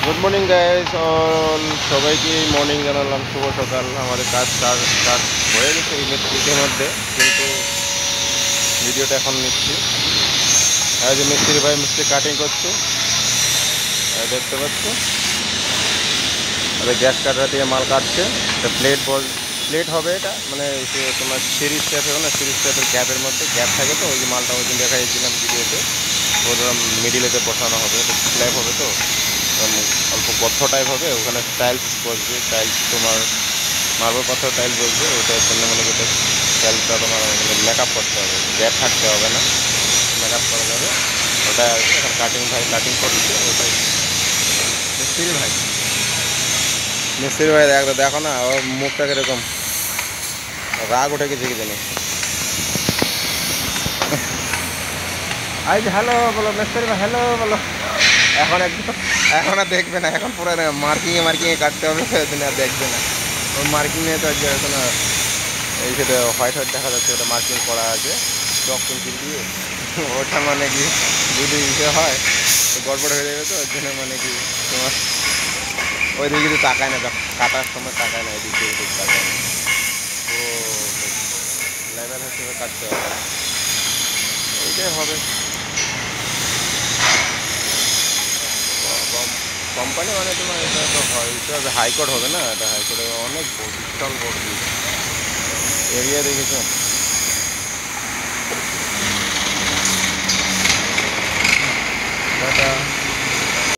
Good morning guys all, সবাইকে morning জানালাম, শুভ সকাল। আমাদের কাজ স্টার্ট হয়ে গেছে ইতিমধ্যে, কিন্তু ভিডিওটা এখন নিচ্ছি। আর যে মিস্ত্রি ভাই মিস্ত্রি কাটিং করছে, দেখতে পাচ্ছ। আর গ্যাস কাটার দিয়ে মাল কাটছে। এটা প্লেট হবে, এটা মানে তোমার সিরিজ টাইপ হবে না, সিরিজ টাইপের গ্যাপের মধ্যে গ্যাপ থাকে, তো ওই যে মালটা ওই দিন দেখাইছিলাম ভিডিওতে। ওটা মিডিলেতে বসানো হবে, এটা স্ল্যাব হবে তো অল্প গর্ত টাইপ হবে, ওখানে টাইলস বসবে। টাইলস তোমার মার্বেল পাথর টাইলস বসবে, ওটার জন্য মানে ওটা টাইলসটা তোমার মানে মেকআপ করতে হবে, গ্যাপ থাকতে হবে না, মেকআপ করা যাবে। ওটা আর কি, এখন ভাই কাটিং করছে ওটাই। মিস্ত্রি ভাই দেখো না, ওর মুখটা কিরকম রাগ উঠে গেছে কি জানি। আজ হ্যালো বলো মিস্ত্রি ভাই, হ্যালো বলো। এখন আর দেখবে না, এখন পুরো মার্কিংয়ে কাটতে হবে, সেদিন আর দেখবে না। ওই মার্কিংয়ে তো আজকে এখন এই সেটা হোয়াইট দেখা যাচ্ছে, ওটা মার্কিং করা আছে চক পেন্সিল দিয়ে। ওটা মানে কি যদি ইসে হয় তো গড়বড় হয়ে যাবে, তো ওর জন্য মানে কি তোমার ওই দিকে কিছু তাকায় না, কাটার সময় তাকায় না, এদিকে ওদিক তাকায় না, পুরো লেভেল হিসেবে কাটতে হবে। এইটাই হবে। কোম্পানি মানে তোমার এটা তো হয়, এটা হাইকোর্ট হবে না, এটা হাইকোর্টে অনেক বিশাল বড় এরিয়া দেখেছো। টাটা।